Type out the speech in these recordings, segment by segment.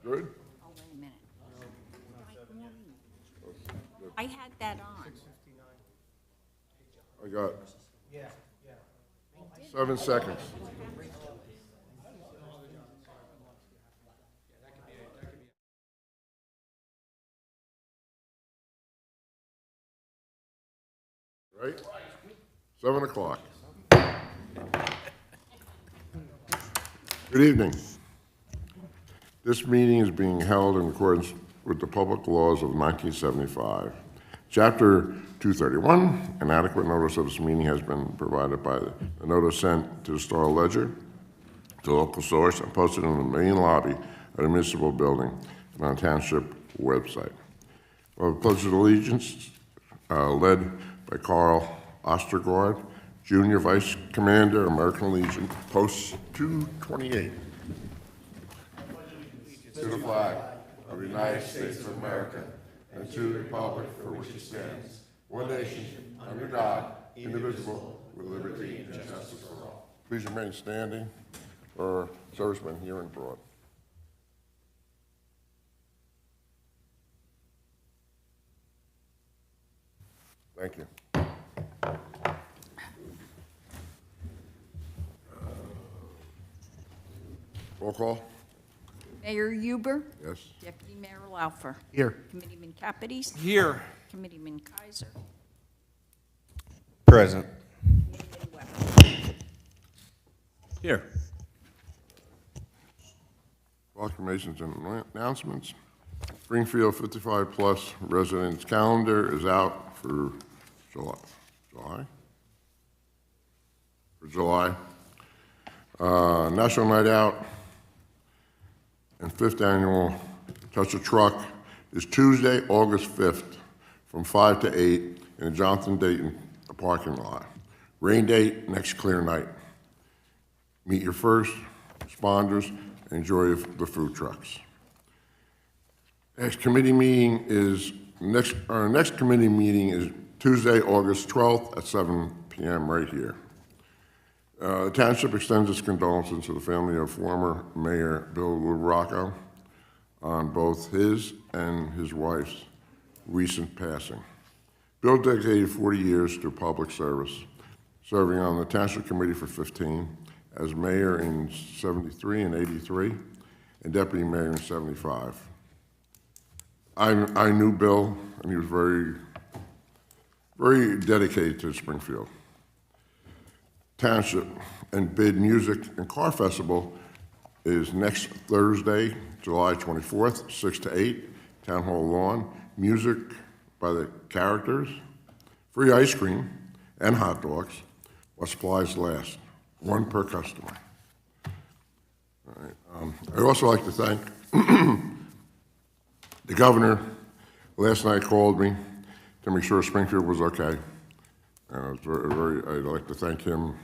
Good? Oh, wait a minute. I had that on. I got 7 seconds. Right? 7 o'clock. Good evening. This meeting is being held in accordance with the public laws of 1975. Chapter 231, an adequate notice of this meeting has been provided by the notice sent to the Star Ledger, the local source, and posted in the main lobby of the municipal building and on Township website. Well, the Pledge of Allegiance, led by Carl Ostergaard, Junior Vice Commander, American Legion, Post 228. To the flag of the United States of America and to the republic for which it stands, one nation, under God, indivisible, with liberty and justice for all. Please remain standing for servicemen here and abroad. Thank you. Roll call? Mayor Huber. Yes. Deputy Mayor Laufer. Here. Committeeman Capides. Here. Committeeman Kaiser. Present. Committeeman Weber. Here. Proclamations and announcements. Springfield 55-plus residents calendar is out for July. National Night Out and 5th Annual Touch a Truck is Tuesday, August 5th, from 5 to 8 in the Jonathan Dayton parking lot. Rain date, next clear night. Meet your first responders and enjoy the food trucks. Our next committee meeting is Tuesday, August 12th at 7 p.m. right here. The Township extends its condolences to the family of former Mayor Bill LaRocco on both his and his wife's recent passing. Bill dedicated 40 years to public service, serving on the Township Committee for 15, as mayor in 73 and 83, and deputy mayor in 75. I knew Bill, and he was very, very dedicated to Springfield. Township and Bid Music and Car Festival is next Thursday, July 24th, 6 to 8, Town Hall lawn. Music by the characters, free ice cream and hot dogs, while supplies last, 1 per customer. All right. I'd also like to thank the governor. Last night called me to make sure Springfield was okay. I'd like to thank him.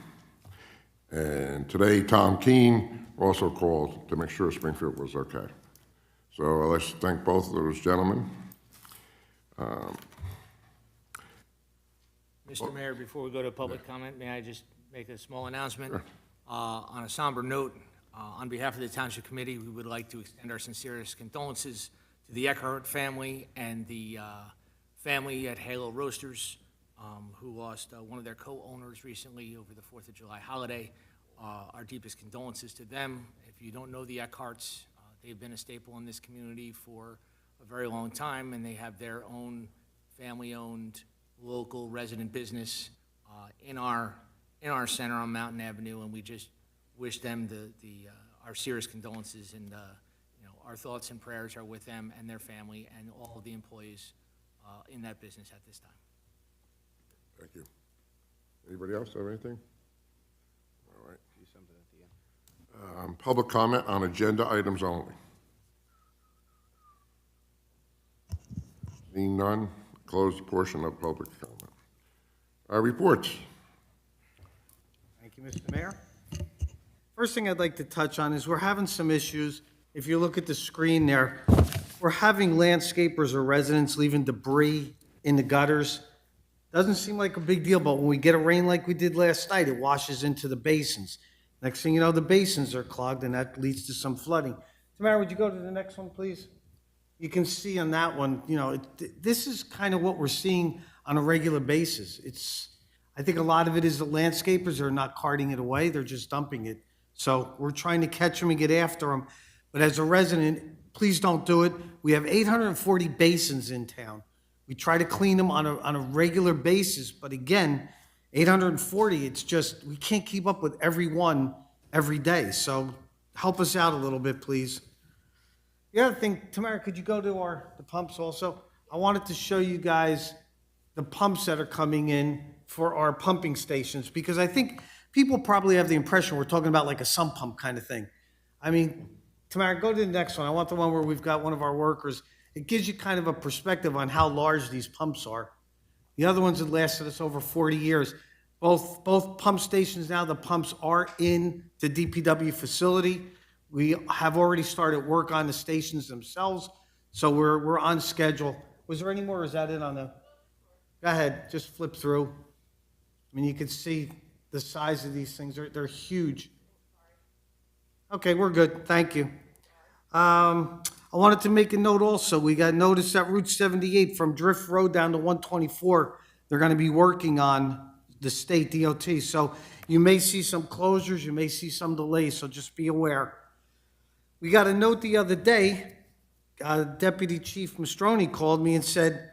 And today, Tom Keene also called to make sure Springfield was okay. So I'd like to thank both of those gentlemen. Mr. Mayor, before we go to public comment, may I just make a small announcement? Sure. On a somber note, on behalf of the Township Committee, we would like to extend our sincerest condolences to the Eckhart family and the family at Halo Roasters, who lost one of their co-owners recently over the 4th of July holiday. Our deepest condolences to them. If you don't know the Eckharts, they've been a staple in this community for a very long time, and they have their own family-owned local resident business in our center on Mountain Avenue, and we just wish them our serious condolences, and our thoughts and prayers are with them and their family and all of the employees in that business at this time. Thank you. Anybody else have anything? All right. Public comment on agenda items only. Seeing none, close the portion of public comment. Reports. Thank you, Mr. Mayor. First thing I'd like to touch on is we're having some issues. If you look at the screen there, we're having landscapers or residents leaving debris in the gutters. Doesn't seem like a big deal, but when we get a rain like we did last night, it washes into the basins. Next thing you know, the basins are clogged, and that leads to some flooding. Tamara, would you go to the next one, please? You can see on that one, you know, this is kind of what we're seeing on a regular basis. I think a lot of it is the landscapers are not carting it away, they're just dumping it. So we're trying to catch them and get after them. But as a resident, please don't do it. We have 840 basins in town. We try to clean them on a regular basis, but again, 840, it's just, we can't keep up with every one every day. So help us out a little bit, please. The other thing, Tamara, could you go to the pumps also? I wanted to show you guys the pumps that are coming in for our pumping stations, because I think people probably have the impression we're talking about like a sump pump kind of thing. I mean, Tamara, go to the next one. I want the one where we've got one of our workers. It gives you kind of a perspective on how large these pumps are. The other ones have lasted us over 40 years. Both pump stations now, the pumps are in the DPW facility. We have already started work on the stations themselves, so we're on schedule. Was there any more, or is that it on the? Go ahead, just flip through. I mean, you can see the size of these things. They're huge. Okay, we're good. Thank you. I wanted to make a note also. We got notice that Route 78 from Drift Road down to 124, they're going to be working on the state DOT. So you may see some closures, you may see some delays, so just be aware. We got a note the other day, Deputy Chief Mastroni called me and said,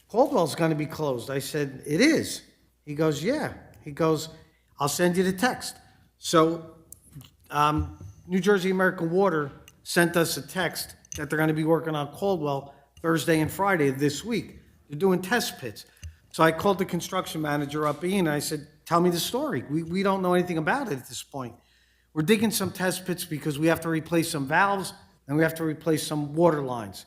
Caldwell's going to be closed. I said, it is. He goes, yeah. He goes, I'll send you the text. So New Jersey American Water sent us a text that they're going to be working on Caldwell Thursday and Friday of this week. They're doing test pits. So I called the construction manager up, Ian, and I said, tell me the story. We don't know anything about it at this point. We're digging some test pits because we have to replace some valves and we have to replace some water lines.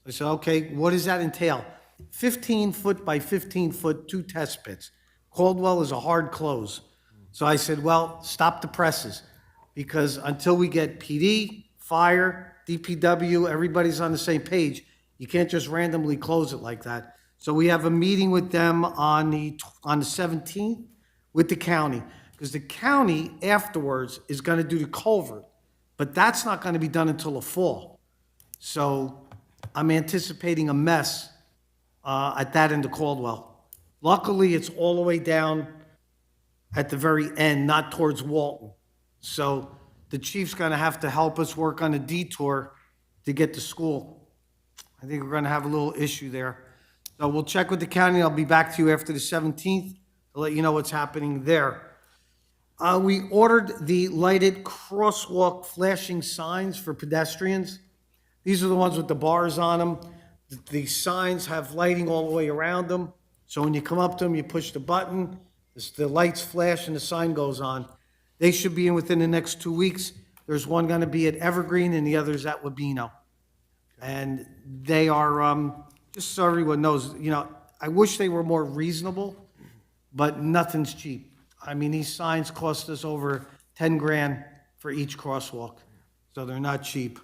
I said, okay, what does that entail? 15-foot by 15-foot, 2 test pits. Caldwell is a hard close. So I said, well, stop the presses, because until we get PD, fire, DPW, everybody's on the same page, you can't just randomly close it like that. So we have a meeting with them on the 17th with the county, because the county afterwards is going to do the culvert, but that's not going to be done until the fall. So I'm anticipating a mess at that end of Caldwell. Luckily, it's all the way down at the very end, not towards Walton. So the chief's going to have to help us work on a detour to get to school. I think we're going to have a little issue there. So we'll check with the county. I'll be back to you after the 17th to let you know what's happening there. We ordered the lighted crosswalk flashing signs for pedestrians. These are the ones with the bars on them. The signs have lighting all the way around them. So when you come up to them, you push the button, the lights flash and the sign goes on. They should be in within the next 2 weeks. There's one going to be at Evergreen and the other's at Wabeno. And they are, just so everyone knows, you know, I wish they were more reasonable, but nothing's cheap. I mean, these signs cost us over 10 grand for each crosswalk, so they're not cheap.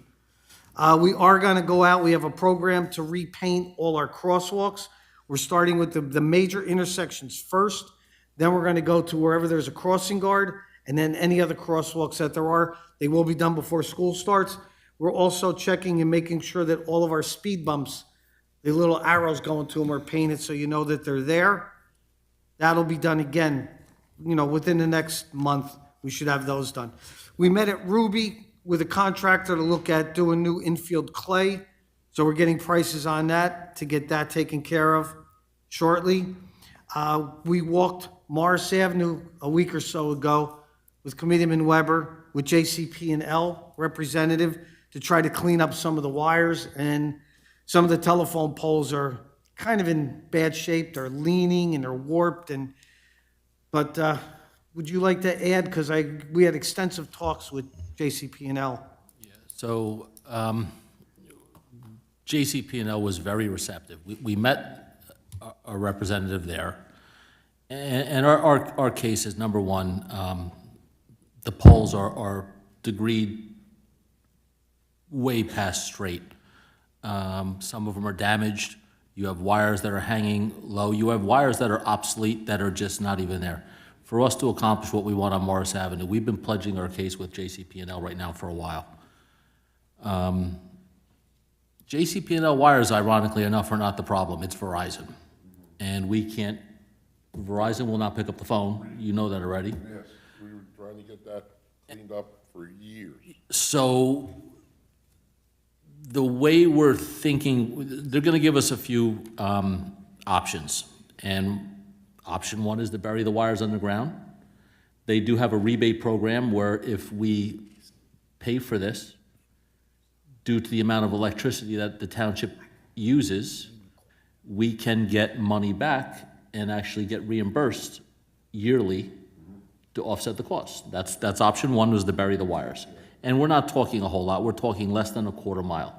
We are going to go out. We have a program to repaint all our crosswalks. We're starting with the major intersections first. Then we're going to go to wherever there's a crossing guard, and then any other crosswalks that there are. They will be done before school starts. We're also checking and making sure that all of our speed bumps, the little arrows going to them, are painted so you know that they're there. That'll be done again, you know, within the next month. We should have those done. We met at Ruby with a contractor to look at doing new infield clay. So we're getting prices on that to get that taken care of shortly. We walked Morris Avenue a week or so ago with Committeeman Weber, with JCP&L representative, to try to clean up some of the wires, and some of the telephone poles are kind of in bad shape. They're leaning and they're warped. But would you like to add? Because we had extensive talks with JCP&L. Yeah, so JCP&L was very receptive. We met a representative there, and our case is, number one, the poles are degreed way past straight. Some of them are damaged. You have wires that are hanging low. You have wires that are obsolete, that are just not even there. For us to accomplish what we want on Morris Avenue, we've been pledging our case with JCP&L right now for a while. JCP&L wires, ironically enough, are not the problem, it's Verizon. And Verizon will not pick up the phone, you know that already. Yes, we were trying to get that cleaned up for years. So the way we're thinking, they're gonna give us a few options. And option one is to bury the wires underground. They do have a rebate program where if we pay for this, due to the amount of electricity that the township uses, we can get money back and actually get reimbursed yearly to offset the cost. That's option one, was to bury the wires. And we're not talking a whole lot, we're talking less than a quarter mile.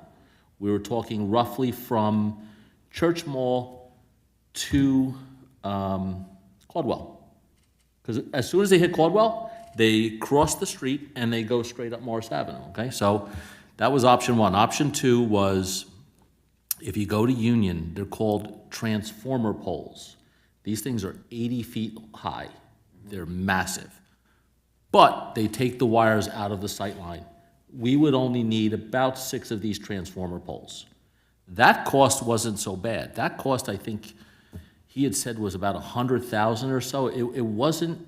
We were talking roughly from Church Mall to Caldwell. Because as soon as they hit Caldwell, they cross the street and they go straight up Morris Avenue, okay? So that was option one. Option two was, if you go to Union, they're called transformer poles. These things are 80 feet high. They're massive. But they take the wires out of the sight line. We would only need about 6 of these transformer poles. That cost wasn't so bad. That cost, I think, he had said was about 100,000 or so. It wasn't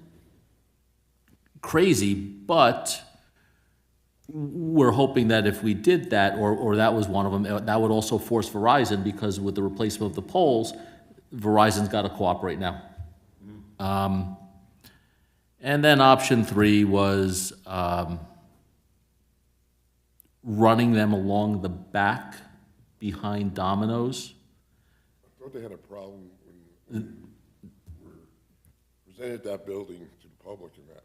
crazy, but we're hoping that if we did that, or that was one of them, that would also force Verizon, because with the replacement of the poles, Verizon's got to cooperate now. And then option three was running them along the back behind Domino's. I thought they had a problem when we presented that building to the public and that.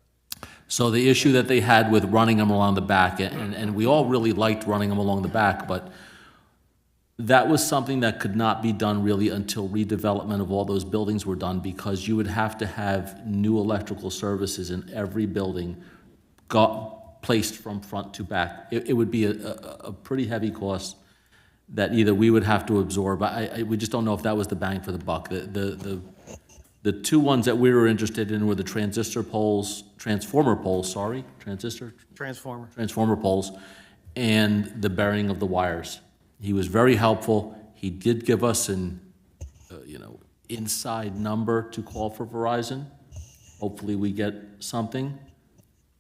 So the issue that they had with running them along the back, and we all really liked running them along the back, but that was something that could not be done really until redevelopment of all those buildings were done, because you would have to have new electrical services in every building placed from front to back. It would be a pretty heavy cost that either we would have to absorb. We just don't know if that was the bang for the buck. The two ones that we were interested in were the transformer poles, and the burying of the wires. He was very helpful. He did give us an, inside number to call for Verizon. Hopefully we get something.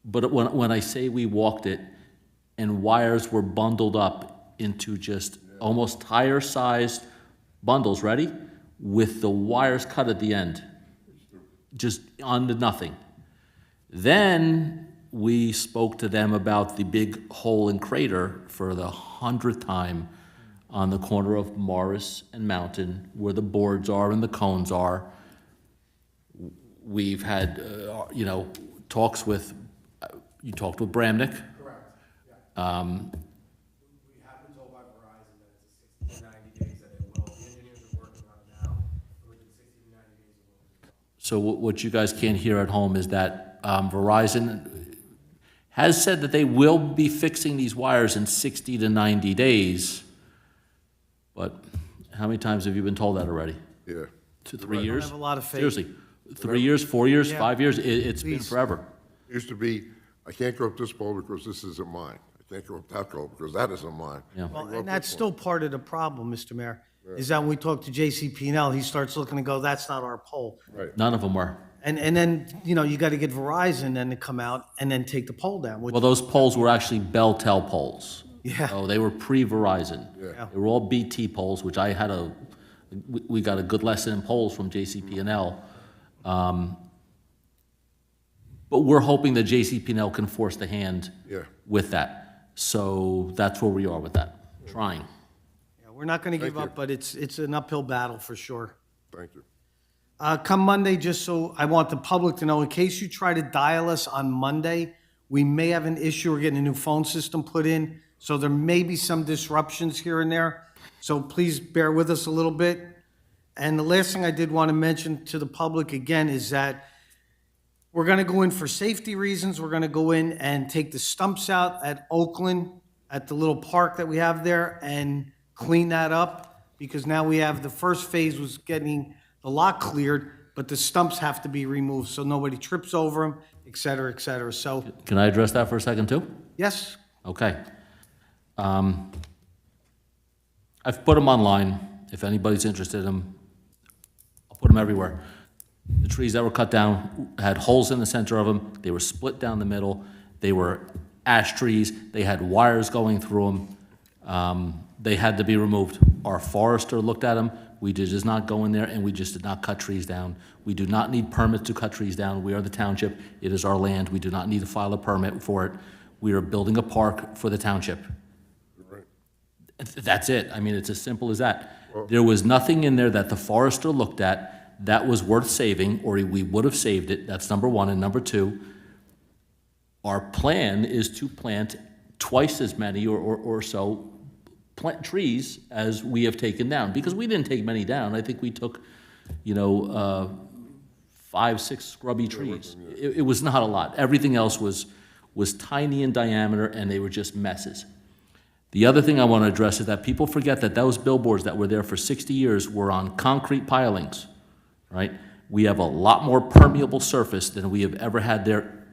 But when I say we walked it, and wires were bundled up into just almost tire-sized bundles, ready? With the wires cut at the end, just on to nothing. Then we spoke to them about the big hole and crater for the 100th time on the corner of Morris and Mountain, where the boards are and the cones are. We've had, talks with, you talked with Bramnick? Correct, yeah. We have been told by Verizon that it's a 60 to 90 days that it will. The engineers are working on it now, and within 60 to 90 days it will be resolved. So what you guys can't hear at home is that Verizon has said that they will be fixing these wires in 60 to 90 days. But how many times have you been told that already? Yeah. 2, 3 years? have a lot of faith. Seriously, 3 years, 4 years, Yeah. 5 years? It's been Please. forever. It used to be, I can't go up this pole because this isn't mine. I can't go up that pole because that isn't mine. Yeah. Well, I go up and that's this still part of the problem, Mr. Mayor, is that when we talk to JCP&L, he starts looking and go, that's not our pole. None of them were. And then, you got to get Verizon then to come out and then take the pole down, which, Well, those poles were actually Belltel poles. Yeah. So they were pre-Verizon. Yeah. They were all BT poles, which we got a good lesson in poles from JCP&L. But we're hoping that JCP&L can force the hand Yeah. with that. So that's where we are with that, trying. yeah, we're not going to give Thank you. up, but it's an uphill battle for sure. Thank you. Come Monday, just so I want the public to know, in case you try to dial us on Monday, we may have an issue. We're getting a new phone system put in, so there may be some disruptions here and there. So please bear with us a little bit. And the last thing I did want to mention to the public again is that we're going to go in for safety reasons. We're going to go in and take the stumps out at Oakland, at the little park that we have there, and clean that up, because now we have, the first phase was getting the lot cleared, but the stumps have to be removed so nobody trips over them, et cetera, et cetera. So, Can I address that for a second, too? yes, Okay. I've put them online. If anybody's interested in them, I'll put them everywhere. The trees that were cut down had holes in the center of them. They were split down the middle. They were ash trees. They had wires going through them. They had to be removed. Our forester looked at them. We did just not go in there, and we just did not cut trees down. We do not need permits to cut trees down. We are the township. It is our land. We do not need to file a permit for it. We are building a park for the township. That's it. I mean, it's as simple as that. There was nothing in there that the forester looked at that was worth saving, or we would have saved it. That's number one. And number two, our plan is to plant twice as many or so plant trees as we have taken down, because we didn't take many down. I think we took, 5, 6 scrubby trees. It was not a lot. Everything else was tiny in diameter, and they were just messes. The other thing I want to address is that people forget that those billboards that were there for 60 years were on concrete pilings, right? We have a lot more permeable surface than we have ever had there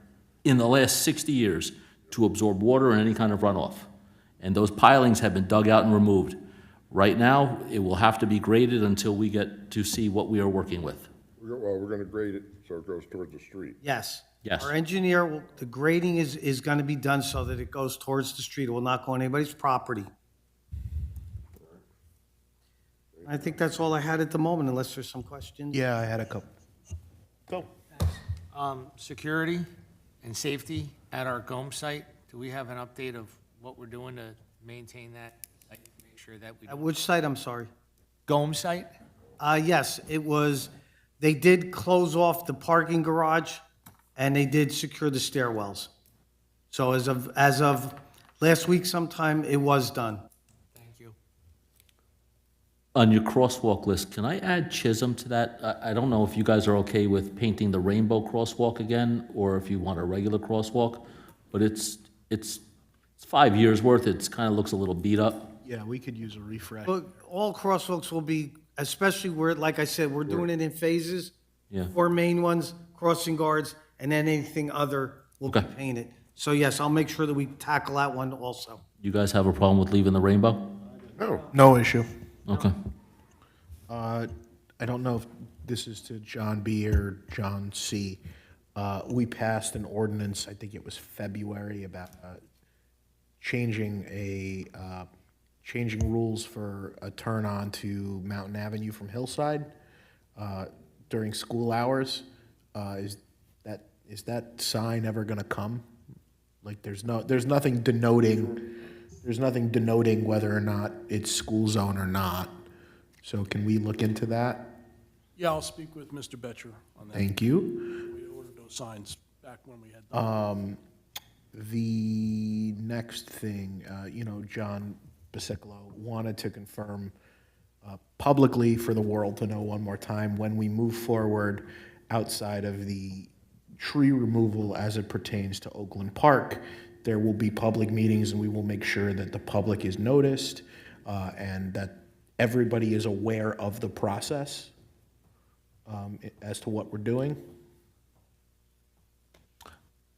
in the last 60 years to absorb water and any kind of runoff. And those pilings have been dug out and removed. Right now, it will have to be graded until we get to see what we are working with. Well, we're gonna grade it so it goes towards the street. Yes. Yes. Our engineer, the grading is going to be done so that it goes towards the street. It will not go on anybody's property. I think that's all I had at the moment, unless there's some questions. Yeah, I had a couple. Go. Security and safety at our GOM site, do we have an update of what we're doing to maintain that? Like, make sure that we, At which site, I'm sorry? GOM site? Yes, they did close off the parking garage, and they did secure the stairwells. So as of last week sometime, it was done. Thank you. On your crosswalk list, can I add Chisholm to that? I don't know if you guys are okay with painting the rainbow crosswalk again, or if you want a regular crosswalk, but it's 5 years worth. It's kind of looks a little beat up. Yeah, we could use a refresh. But all crosswalks will be, especially where, like I said, we're doing it in phases. Yeah. 4 main ones, crossing guards, and then anything other will be Okay. painted. So yes, I'll make sure that we tackle that one also. You guys have a problem with leaving the rainbow? No, No issue. Okay. I don't know if this is to John B. or John C. We passed an ordinance, I think it was February, about changing rules for a turn on to Mountain Avenue from Hillside during school hours. Is that sign ever going to come? Like, there's nothing denoting whether or not it's school zone or not. So can we look into that? Yeah, I'll speak with Mr. Betcher on that. Thank you. We ordered those signs back when we had them. The next thing, John Basicolo wanted to confirm publicly for the world to know one more time, when we move forward outside of the tree removal as it pertains to Oakland Park, there will be public meetings, and we will make sure that the public is noticed and that everybody is aware of the process as to what we're doing.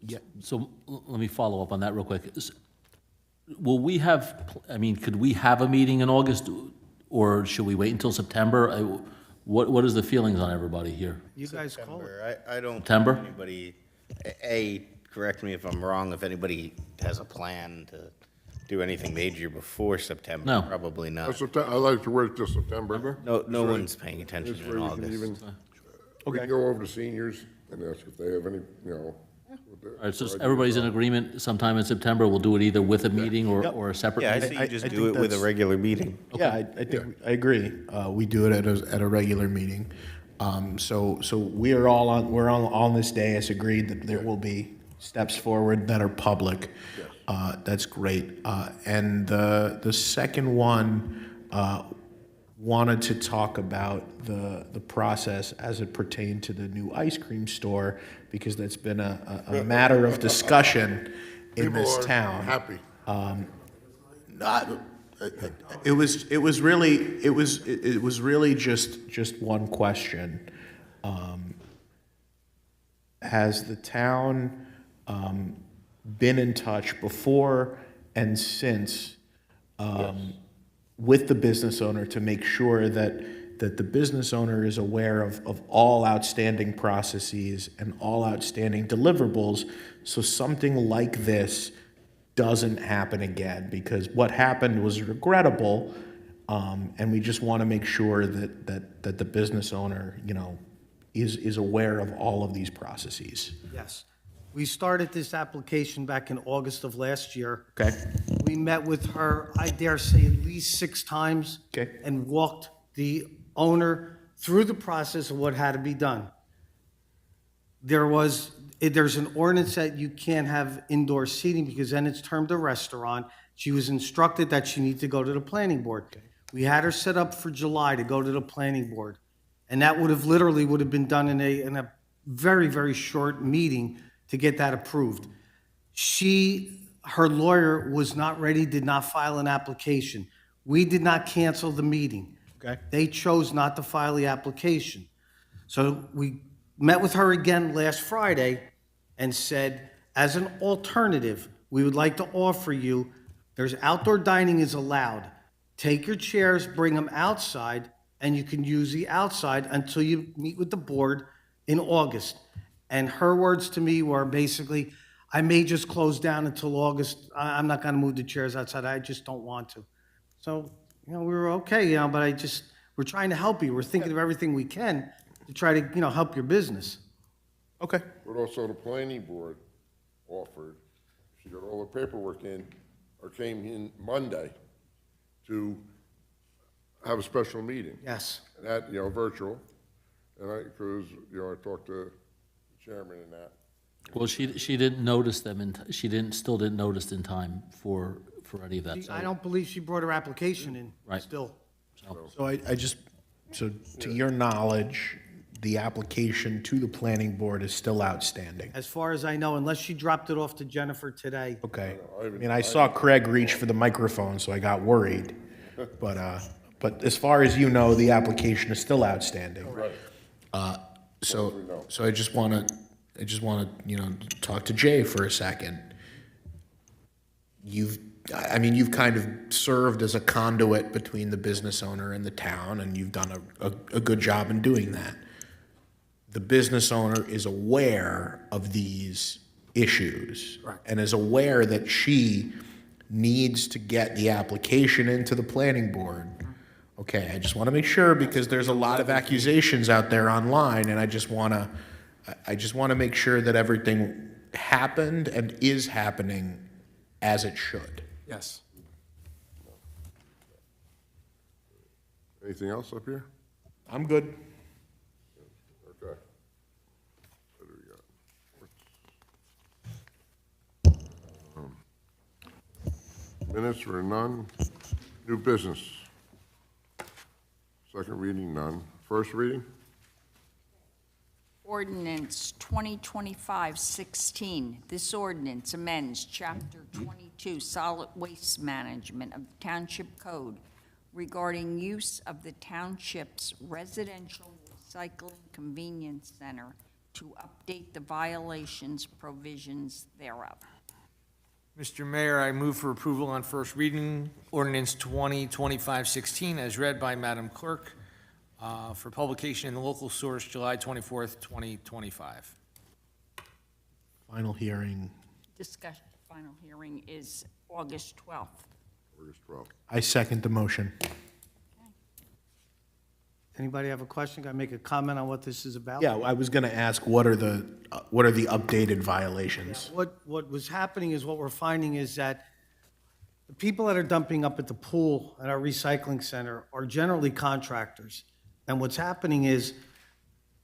Yeah. So let me follow up on that real quick. Will we have, could we have a meeting in August, or should we wait until September? What is the feelings on everybody here? You guys call it. September. I don't. September? think Anybody, correct me if I'm wrong, if anybody has a plan to do anything major before September. No. Probably not. I like to wait till September. No one's paying attention This in way we can August. even, we can go over to seniors and ask if they have any, what their- All right, so everybody's in agreement sometime in September, we'll do it either with a meeting or a separate Yeah, I meeting? say you just I do think it with a that's- regular meeting. Yeah, I think, I agree. We do it at a regular meeting. So we're on this day as agreed that there will be steps forward that are public. That's great. And the second one, wanted to talk about the process as it pertained to the new ice cream store, because that's been a matter of discussion in People this are town. happy. It was really just one question. Has the town been in touch before and since with the business owner to make sure that the business owner is aware of all outstanding processes and all outstanding deliverables, so something like this doesn't happen again, because what happened was regrettable, and we just want to make sure that the business owner, is aware of all of these processes. Yes. We started this application back in August of last year. Okay? We met with her, I dare say, at least 6 times. Okay. And walked the owner through the process of what had to be done. There's an ordinance that you can't have indoor seating because then it's termed a restaurant. She was instructed that she needed to go to the planning board. We had her set up for July to go to the planning board. And that would have been done in a very, very short meeting to get that approved. Her lawyer was not ready, did not file an application. We did not cancel the meeting. Okay. They chose not to file the application. So we met with her again last Friday and said, as an alternative, we would like to offer you, there's outdoor dining is allowed. Take your chairs, bring them outside, and you can use the outside until you meet with the board in August. And her words to me were basically, I may just close down until August. I'm not going to move the chairs outside. I just don't want to. So, we were okay, but we're trying to help you. We're thinking of everything we can to try to, help your business. Okay. But also the planning board offered, she got all the paperwork in, or came in Monday to have a special meeting. Yes. And that, virtual, and because, I talked to the chairman and that. Well, she didn't notice them, and still didn't notice in time for any of that. I don't believe she brought her application in Right. still. So to your knowledge, the application to the planning board is still outstanding. As far as I know, unless she dropped it off to Jennifer today. Okay. I mean, I saw Craig reach for the microphone, so I got worried. But as far as you know, the application is still outstanding. Right. So I just want to, talk to Jay for a second. You've kind of served as a conduit between the business owner and the town, and you've done a good job in doing that. The business owner is aware of these issues and is aware that she needs to get the application into the planning board. Okay, I just want to make sure, because there's a lot of accusations out there online, and I just want to make sure that everything happened and is happening as it should. Yes. Anything else up here? I'm good. Okay. What do we got? Minutes were none. New business. Second reading, none. First reading? Ordinance 2025-16. This ordinance amends Chapter 22, Solid Waste Management of the Township Code regarding use of the township's residential recycling convenience center to update the violations provisions thereof. Mr. Mayor, I move for approval on first reading, ordinance 2025-16, as read by Madam Clerk, for publication in the local source, July 24th, 2025. Final hearing. Discussion, final hearing is August 12th. August 12th. I second the motion. Anybody have a question? Can I make a comment on what this is about? Yeah, I was going to ask, what are the updated violations? What was happening is, what we're finding is that the people that are dumping up at the pool at our recycling center are generally contractors. And what's happening is,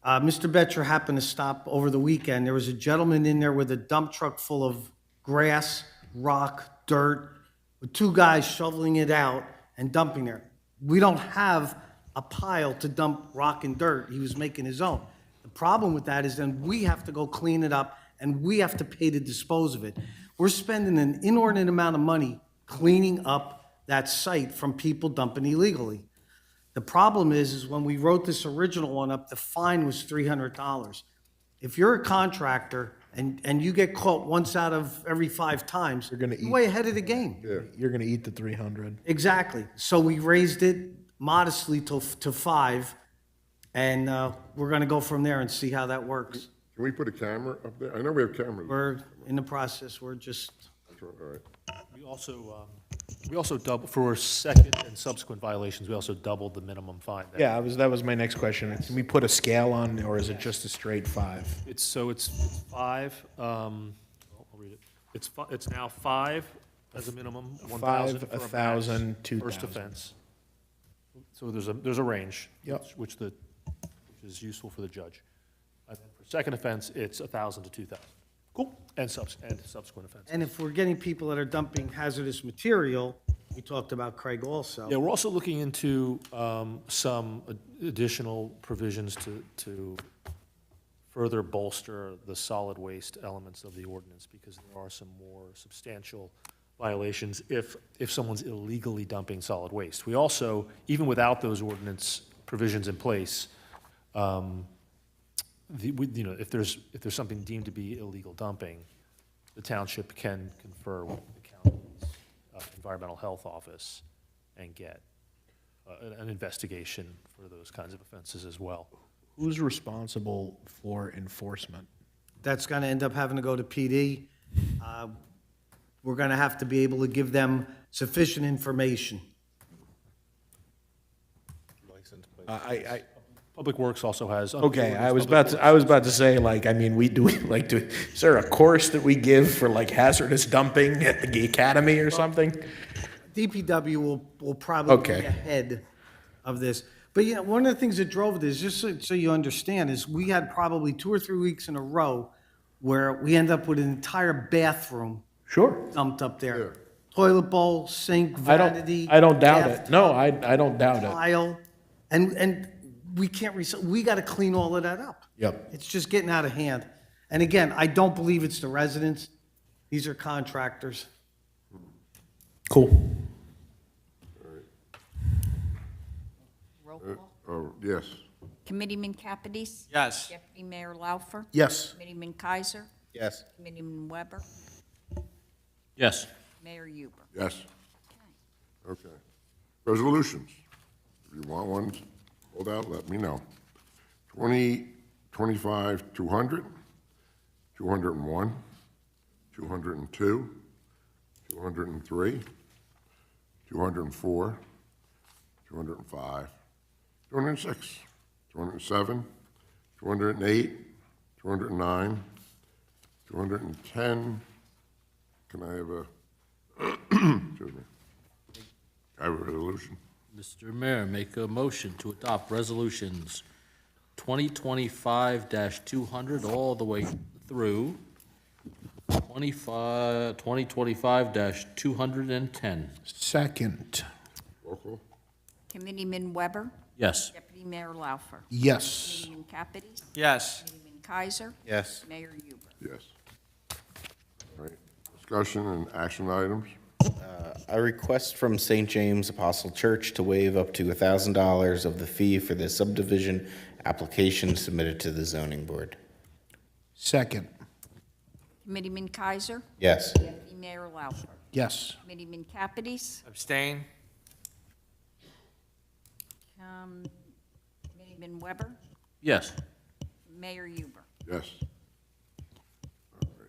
Mr. Betcher happened to stop over the weekend. There was a gentleman in there with a dump truck full of grass, rock, dirt, with 2 guys shoveling it out and dumping there. We don't have a pile to dump rock and dirt. He was making his own. The problem with that is then we have to go clean it up, and we have to pay to dispose of it. We're spending an inordinate amount of money cleaning up that site from people dumping illegally. The problem is when we wrote this original one up, the fine was $300. If you're a contractor and you get caught once out of every 5 times, You're gonna you're eat. way ahead of the game. You're gonna eat the 300. Exactly. So we raised it modestly to 5, and we're going to go from there and see how that works. Can we put a camera up there? I know we have cameras. We're in the process. We're just, All right. We also double, for second and subsequent violations, we also doubled the minimum fine. Yeah, that was my next question. Can we put a scale on, or is it just a straight 5? It's 5, I'll read it. It's now 5 as a minimum, 1,000 for a max. 1,000, First 2,000. offense. So there's a range. Yep. Which is useful for the judge. And then for second offense, it's 1,000 to 2,000. Cool. And subsequent offense. and if we're getting people that are dumping hazardous material, we talked about Craig also. Yeah, we're also looking into some additional provisions to further bolster the solid waste elements of the ordinance, because there are some more substantial violations if someone's illegally dumping solid waste. We also, even without those ordinance provisions in place, if there's something deemed to be illegal dumping, the township can confer with the county's environmental health office and get an investigation for those kinds of offenses as well. Who's responsible for enforcement? That's going to end up having to go to PD. We're going to have to be able to give them sufficient information. Public Works also has. Okay, I was about to say, like, I mean, is there a course that we give for like hazardous dumping at the academy or something? DPW will probably be Okay. ahead of this. But, you know, one of the things that drove this, just so you understand, is we had probably 2 or 3 weeks in a row where we end up with an entire bathroom Sure. dumped up there. Yeah. Toilet bowl, sink, I vanity. don't doubt it. bathtub, No, I don't doubt it. Tile, and we can't, we got to clean all of that up. Yep. It's just getting out of hand. And again, I don't believe it's the residents. These are contractors. Cool. Roll call. Oh, yes. Committeeman Capides? Yes. Deputy Mayor Laufer? Yes. Committeeman Kaiser? Yes. Committeeman Weber? Yes. Mayor Huber? Yes. Okay. Resolutions. If you want one, hold out, let me know. 2025, 200, 201, 202, 203, 204, 205, 206, 207, 208, 209, 210. Can I have a, excuse me. I have a resolution. Mr. Mayor, make a motion to adopt resolutions 2025-200 all the way through 2025-210. Second. Roll call. Committeeman Weber? Yes. Deputy Mayor Laufer? Yes. Committeeman Capides? Yes. Committeeman Kaiser? Yes. Mayor Huber? Yes. All right. Discussion and action items. A request from St. James Apostle Church to waive up to $1,000 of the fee for the subdivision application submitted to the zoning board. Second. Committeeman Kaiser? Yes. Deputy Mayor Laufer? Yes. Committeeman Capides? Abstain? Committeeman Weber? Yes. Mayor Huber? Yes. All right.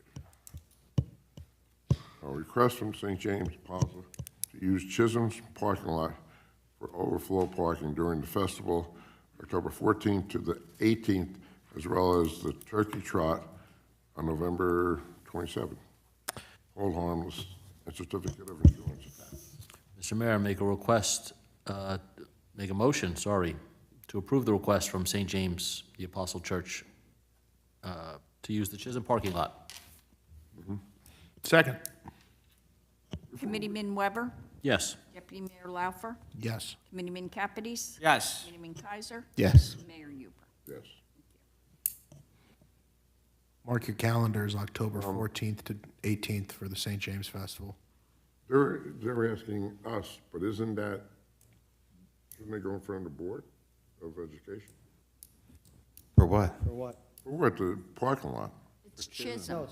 A request from St. James Apostle to use Chisholm's parking lot for overflow parking during the festival, October 14th to the 18th, as well as the Turkey Trot on November 27th. Hold harmless, and certificate of insurance. Mr. Mayor, make a motion, to approve the request from St. James, the Apostle Church, to use the Chisholm parking lot. Second. Committeeman Weber? Yes. Deputy Mayor Laufer? Yes. Committeeman Capides? Yes. Committeeman Kaiser? Yes. Mayor Huber? Yes. Mark your calendars, October 14th to 18th for the St. James Festival. They're asking us, but shouldn't they go in front of the Board of Education? For what? For what? We're at the parking lot. It's Chisholm.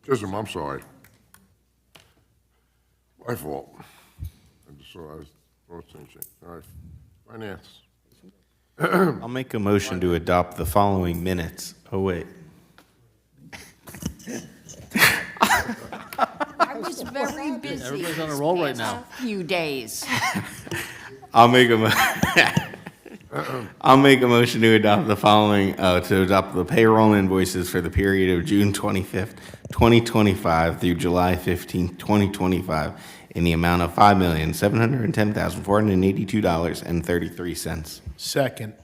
Chisholm, I'm sorry. My fault. I just saw, I was, St. James. All right, finance. I'll make a motion to adopt the following minutes. Oh, wait. I was very busy. Everybody's on a these roll right past now. Few days. I'll make a I'll make a motion to adopt the following, to adopt the payroll invoices for the period of June 25th, 2025 through July 15th, 2025 in the amount of $5,710,482.33. Second.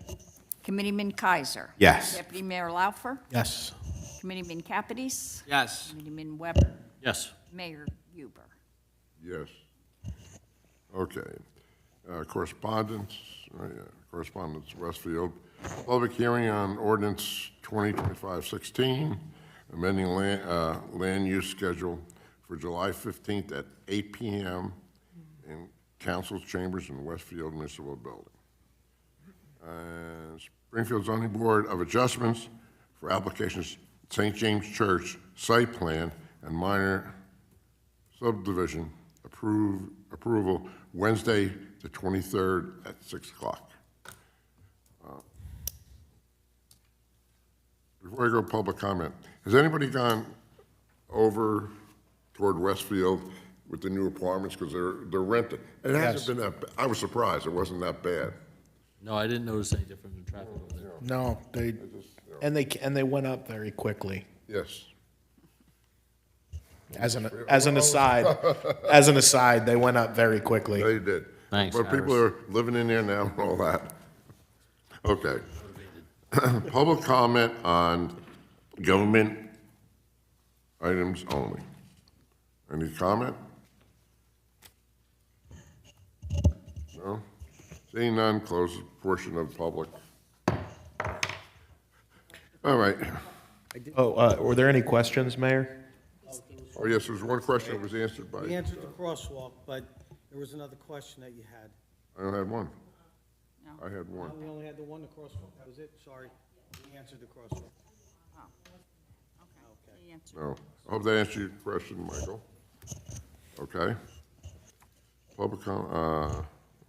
Committeeman Kaiser. Yes. Deputy Mayor Laufer. Yes. Committeeman Capides. Yes. Committeeman Weber. Yes. Mayor Huber. Yes. Okay. Correspondence, correspondence, Westfield. Public hearing on ordinance 2025-16, amending land use schedule for July 15th at 8 p.m. in council chambers in Westfield Municipal Building. Springfield Zoning Board of Adjustments for applications St. James Church site plan and minor subdivision approval Wednesday, the 23rd at 6 o'clock. Before I go public comment, has anybody gone over toward Westfield with the new apartments? Because they're rented. It hasn't been that, I was surprised, it wasn't that bad. No, I didn't notice any difference in traffic over there. No, they went up very quickly. Yes. As an aside, they went up very quickly. They did. Thanks, But people are living in there now and all that. Okay. Public comment on government items only. Any comment? No? Seeing none, close the portion of public. All right. Were there any questions, Mayor? Oh, yes, there was one question that was answered by, We answered the crosswalk, but there was another question that you had. I only had one. No. I had one. We only had the one, the crosswalk, that was it, sorry. We answered the crosswalk. Okay. He answered. No. I hope that answered your question, Michael. Okay. Public,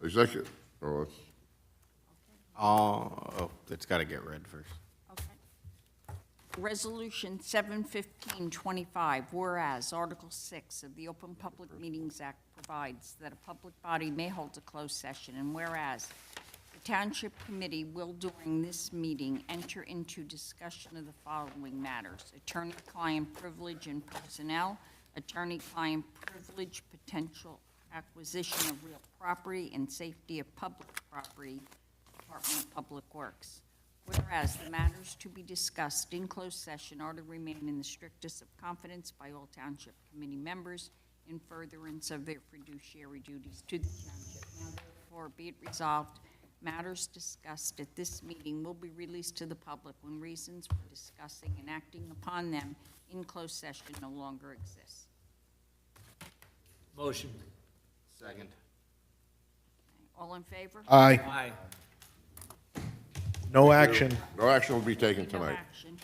executive. Oh, it's, It's got to get read first. Okay. Resolution 71525, whereas Article 6 of the Open Public Meetings Act provides that a public body may hold a closed session, and whereas the Township Committee will during this meeting enter into discussion of the following matters: attorney-client privilege and personnel, attorney-client privilege, potential acquisition of real property, and safety of public property, Department of Public Works. Whereas the matters to be discussed in closed session are to remain in the strictest of confidence by all Township Committee members in furtherance of their fiduciary duties to the Township. Now therefore be it resolved, matters discussed at this meeting will be released to the public when reasons for discussing and acting upon them in closed session no longer exist. Motion. Second. All in favor? Aye. Aye. No action. no action will be taken No tonight. action.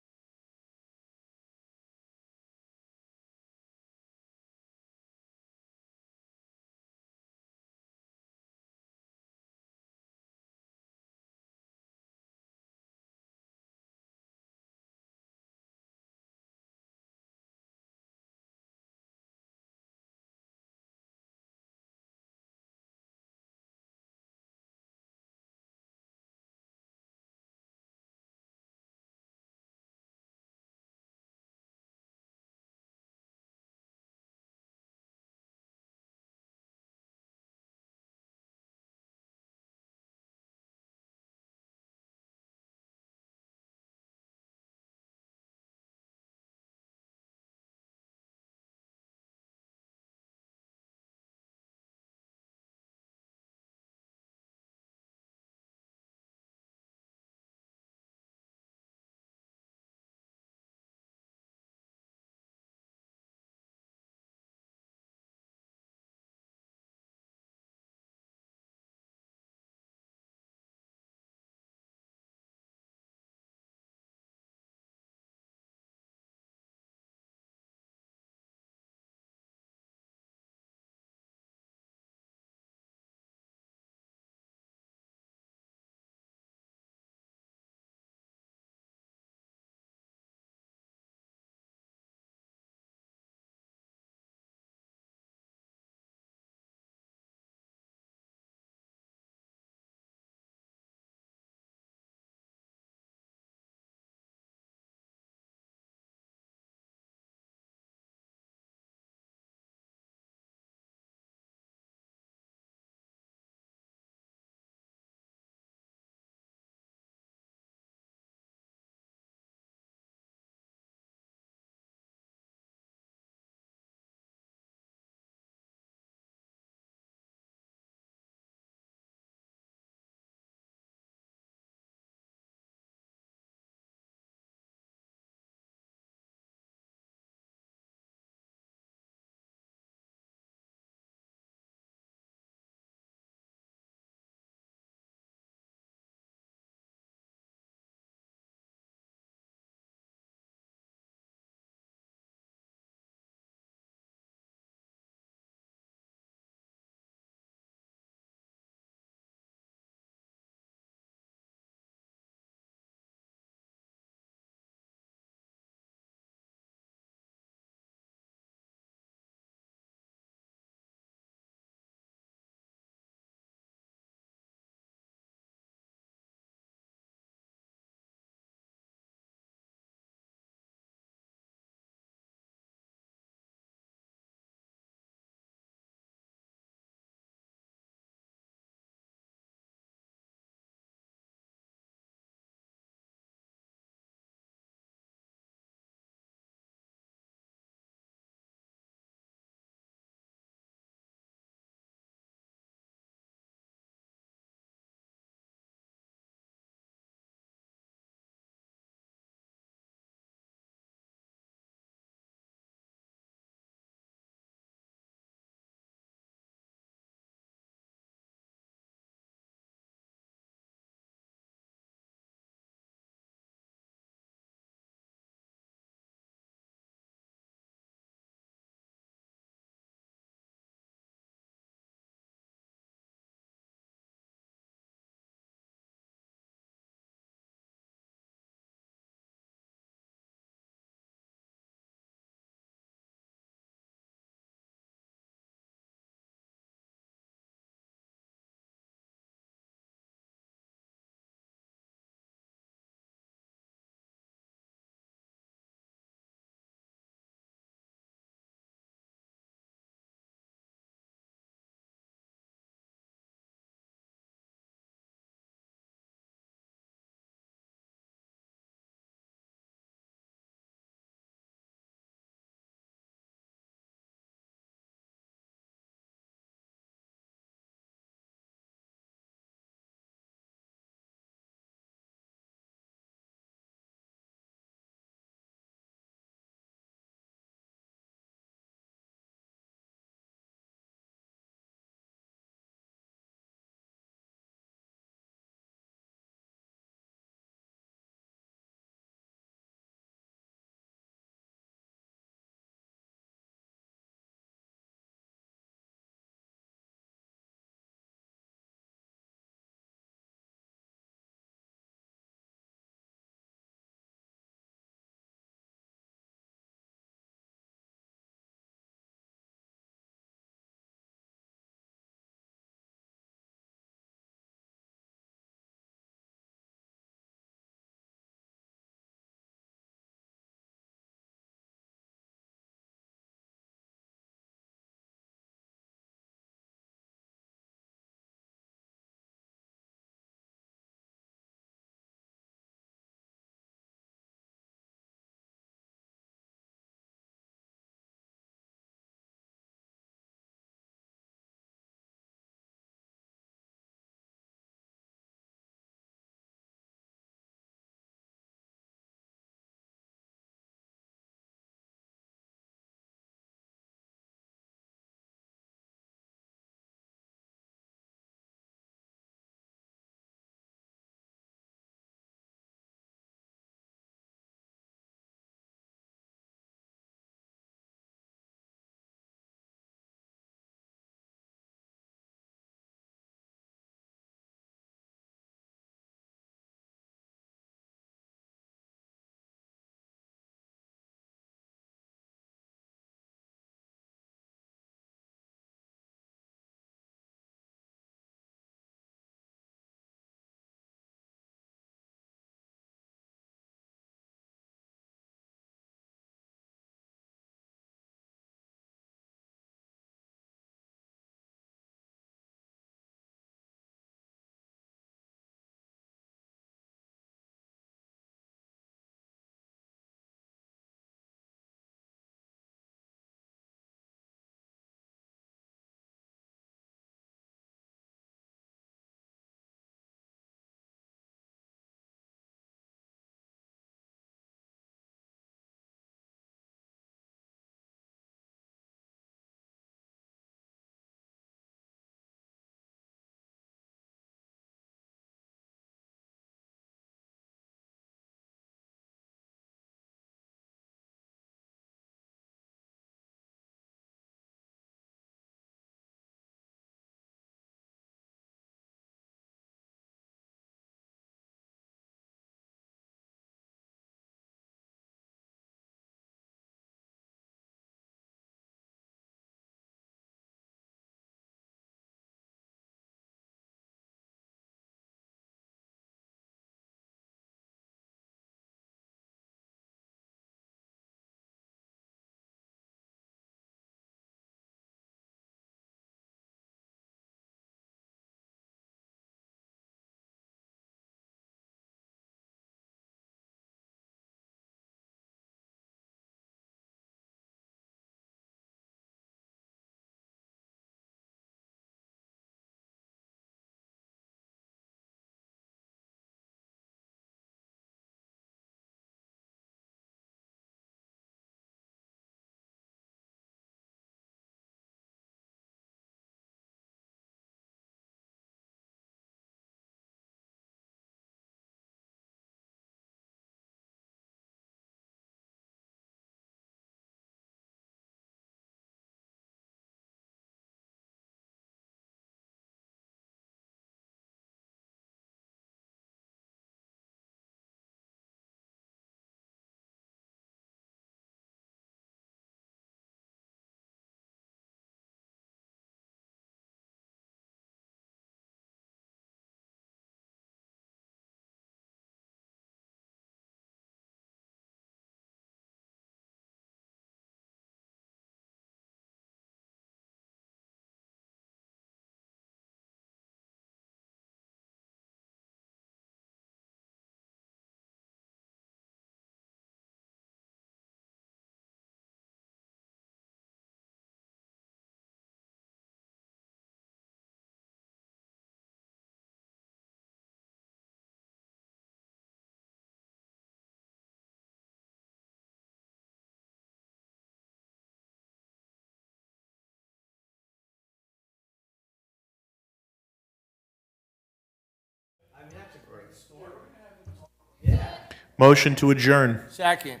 Motion to adjourn. Second.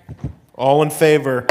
All in favor?